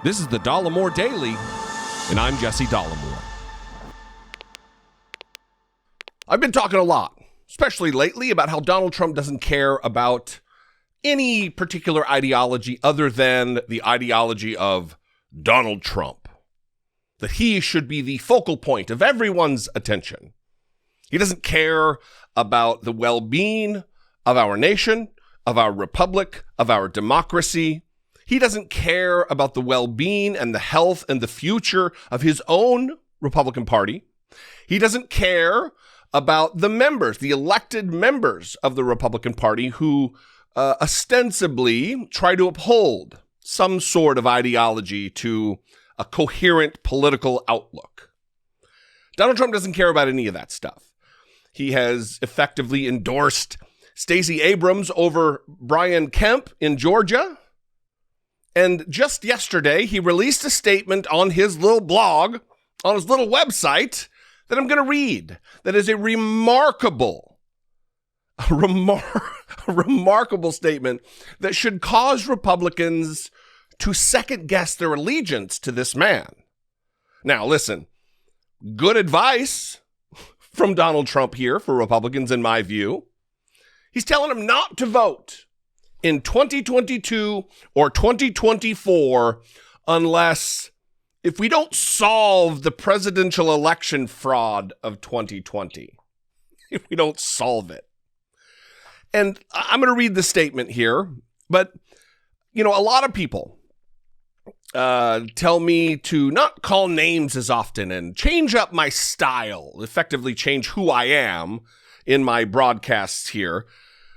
This is the Dollemore Daily, and I'm Jesse Dollemore. I've been talking a lot, especially lately, about how Donald Trump doesn't care about any particular ideology other than the ideology of Donald Trump. That he should be the focal point of everyone's attention. He doesn't care about the well-being of our nation, of our republic, of our democracy. He doesn't care about the well-being and the health and the future of his own Republican Party. He doesn't care about the members, the elected members of the Republican Party who ostensibly try to uphold some sort of ideology to a coherent political outlook. Donald Trump doesn't care about any of that stuff. He has effectively endorsed Stacey Abrams over Brian Kemp in Georgia. And just yesterday, he released a statement on his little blog, on his little website, that I'm going to read. That is a remarkable statement that should cause Republicans to second guess their allegiance to this man. Now, listen, good advice from Donald Trump here for Republicans, in my view. He's telling them not to vote in 2022 or 2024 unless, if we don't solve the presidential election fraud of 2020, if we don't solve it. And I'm going to read the statement here, but, you know, a lot of people tell me to not call names as often and change up my style, effectively change who I am in my broadcasts here,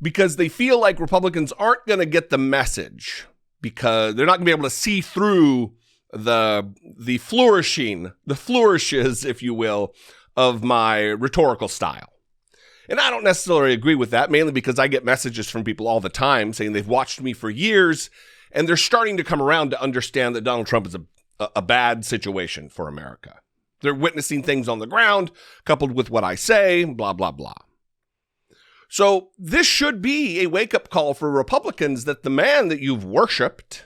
because they feel like Republicans aren't going to get the message because they're not going to be able to see through the flourishes, if you will, of my rhetorical style. And I don't necessarily agree with that, mainly because I get messages from people all the time saying they've watched me for years and they're starting to come around to understand that Donald Trump is a bad situation for America. They're witnessing things on the ground coupled with what I say, blah, blah, blah. So this should be a wake-up call for Republicans that the man that you've worshipped,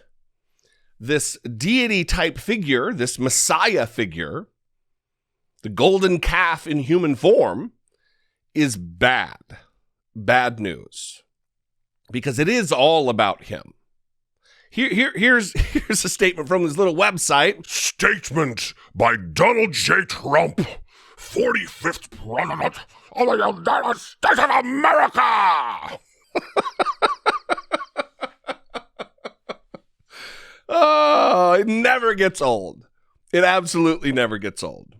this deity-type figure, this messiah figure, the golden calf in human form, is bad. Bad news. Because it is all about him. Here's a statement from his little website. Statement by Donald J. Trump, 45th President of the United States of America! Oh, it never gets old. It absolutely never gets old.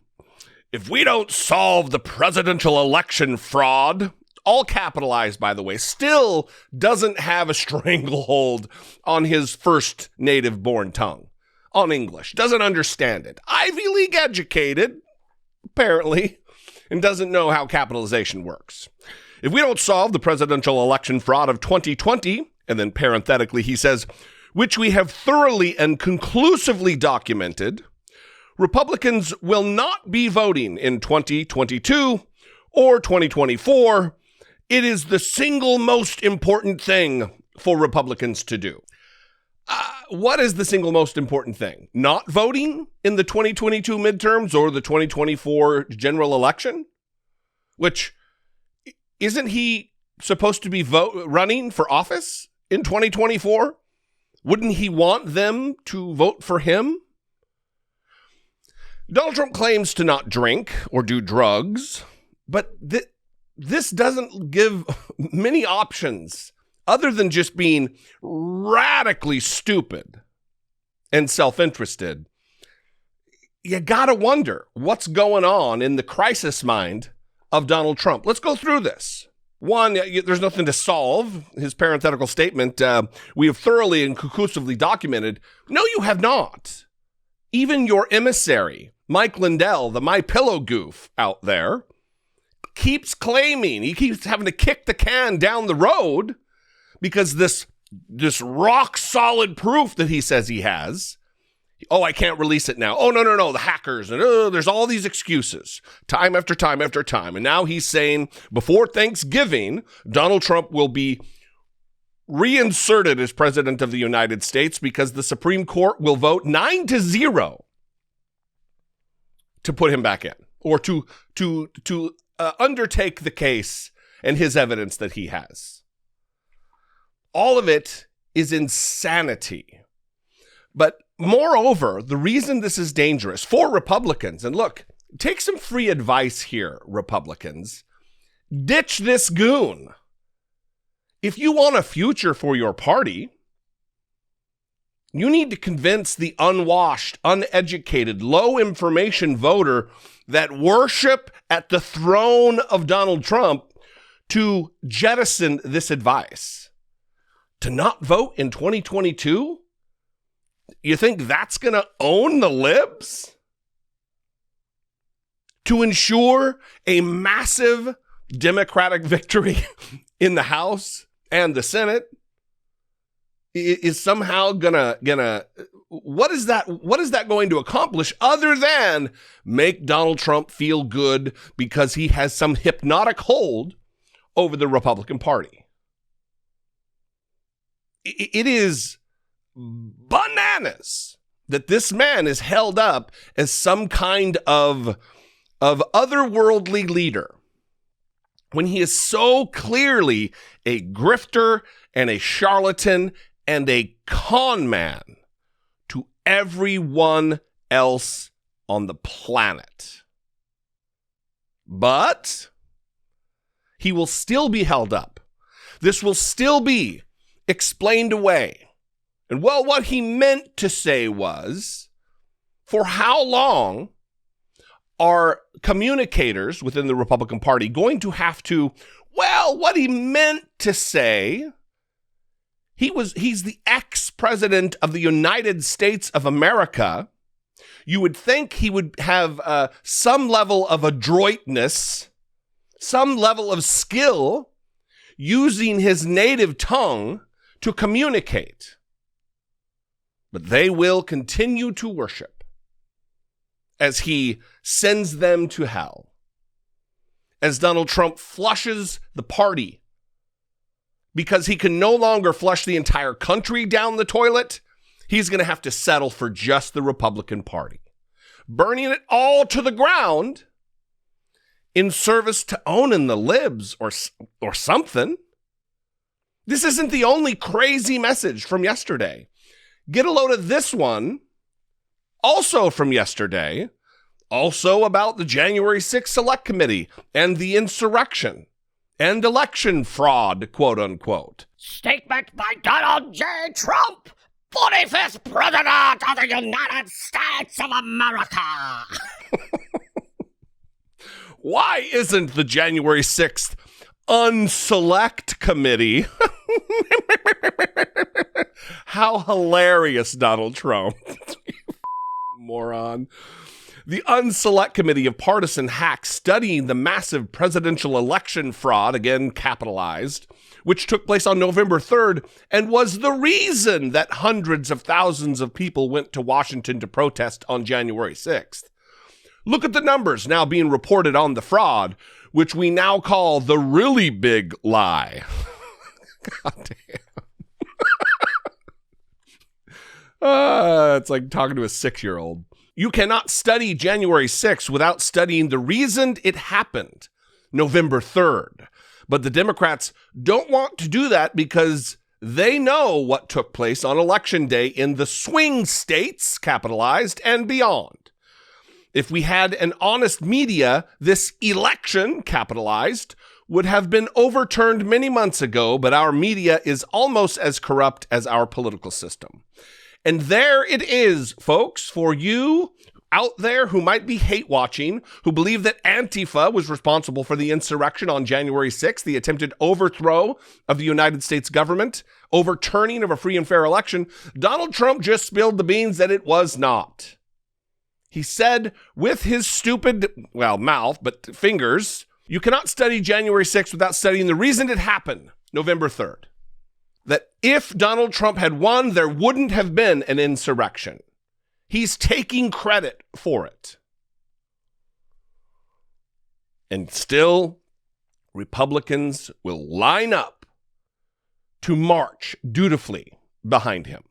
If we don't solve the presidential election fraud, all capitalized, by the way, still doesn't have a stranglehold on his first native-born tongue, on English. Doesn't understand it. Ivy League educated, apparently, and doesn't know how capitalization works. If we don't solve the presidential election fraud of 2020, and then parenthetically he says, which we have thoroughly and conclusively documented, Republicans will not be voting in 2022 or 2024. It is the single most important thing for Republicans to do. What is the single most important thing? Not voting in the 2022 midterms or the 2024 general election? Which, isn't he supposed to be running for office in 2024? Wouldn't he want them to vote for him? Donald Trump claims to not drink or do drugs, but this doesn't give many options other than just being radically stupid and self-interested. You gotta wonder what's going on in the crisis mind of Donald Trump. Let's go through this. One, there's nothing to solve. His parenthetical statement, we have thoroughly and conclusively documented. No, you have not. Even your emissary, Mike Lindell, the My Pillow goof out there, keeps claiming, he keeps having to kick the can down the road because this rock solid proof that he says he has. Oh, I can't release it now. Oh, no, the hackers. And there's all these excuses, time after time after time. And now he's saying before Thanksgiving, Donald Trump will be reinserted as president of the United States because the Supreme Court will vote 9-0 to put him back in, or to undertake the case and his evidence that he has. All of it is insanity. But moreover, the reason this is dangerous for Republicans, and look, take some free advice here, Republicans. Ditch this goon. If you want a future for your party, you need to convince the unwashed, uneducated, low-information voter that worship at the throne of Donald Trump to jettison this advice. To not vote in 2022? You think that's going to own the libs? To ensure a massive Democratic victory in the House and the Senate is somehow gonna what is that going to accomplish other than make Donald Trump feel good because he has some hypnotic hold over the Republican Party? It is bananas that this man is held up as some kind of otherworldly leader when he is so clearly a grifter and a charlatan and a con man to everyone else on the planet. But he will still be held up. This will still be explained away. And well, what he meant to say was, for how long are communicators within the Republican Party going to have to, well, what he meant to say, he's the ex-president of the United States of America. You would think he would have some level of adroitness, some level of skill using his native tongue to communicate. But they will continue to worship as he sends them to hell. As Donald Trump flushes the party because he can no longer flush the entire country down the toilet, he's going to have to settle for just the Republican Party, burning it all to the ground in service to owning the libs or something. This isn't the only crazy message from yesterday. Get a load of this one, also from yesterday, also about the January 6th Select Committee and the insurrection and election fraud, quote unquote. Statement by Donald J. Trump, 45th President of the United States of America. Why isn't the January 6th Unselect Committee? How hilarious, Donald Trump. Moron. The Unselect Committee of partisan hacks studying the massive presidential election fraud, again capitalized, which took place on November 3rd and was the reason that hundreds of thousands of people went to Washington to protest on January 6th. Look at the numbers now being reported on the fraud, which we now call the really big lie. God damn. It's like talking to a 6-year-old. You cannot study January 6th without studying the reason it happened, November 3rd. But the Democrats don't want to do that because they know what took place on Election Day in the swing states, capitalized, and beyond. If we had an honest media, this election, capitalized, would have been overturned many months ago, but our media is almost as corrupt as our political system. And there it is, folks, for you out there who might be hate watching, who believe that Antifa was responsible for the insurrection on January 6th, the attempted overthrow of the United States government, overturning of a free and fair election. Donald Trump just spilled the beans that it was not. He said with his stupid, mouth, but fingers, you cannot study January 6th without studying the reason it happened, November 3rd. That if Donald Trump had won, there wouldn't have been an insurrection. He's taking credit for it. And still, Republicans will line up to march dutifully behind him.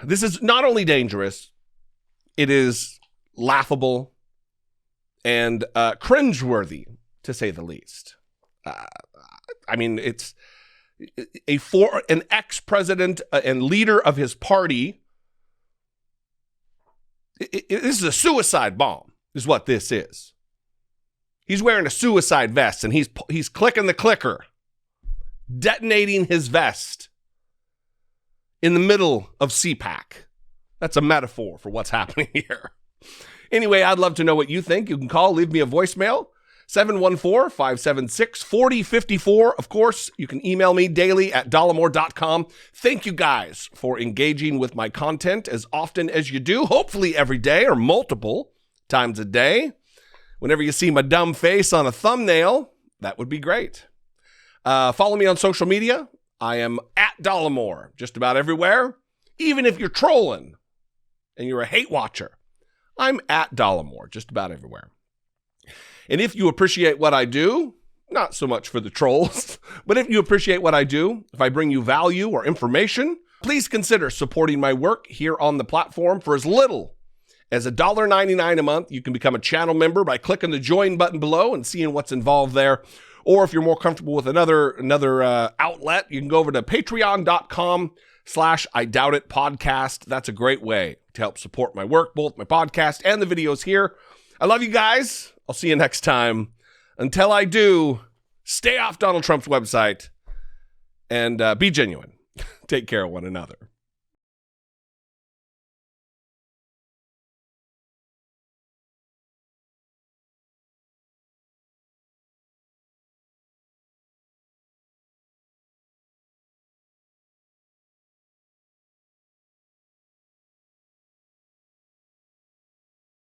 This is not only dangerous, it is laughable and cringeworthy, to say the least. I mean, it's an ex-president and leader of his party. This is a suicide bomb, is what this is. He's wearing a suicide vest, and he's clicking the clicker, detonating his vest in the middle of CPAC. That's a metaphor for what's happening here. Anyway, I'd love to know what you think. You can call, leave me a voicemail, 714-576-4054. Of course, you can email me daily at dollemore.com. Thank you guys for engaging with my content as often as you do, hopefully every day or multiple times a day. Whenever you see my dumb face on a thumbnail, that would be great. Follow me on social media. I am at Dollemore just about everywhere. Even if you're trolling and you're a hate watcher, I'm at Dollemore just about everywhere. And if you appreciate what I do, not so much for the trolls, but if you appreciate what I do, if I bring you value or information, please consider supporting my work here on the platform for as little as $1.99 a month. You can become a channel member by clicking the join button below and seeing what's involved there. Or if you're more comfortable with another outlet, you can go over to patreon.com/IDoubtIt podcast. That's a great way to help support my work, both my podcast and the videos here. I love you guys. I'll see you next time. Until I do, stay off Donald Trump's website and be genuine. Take care of one another.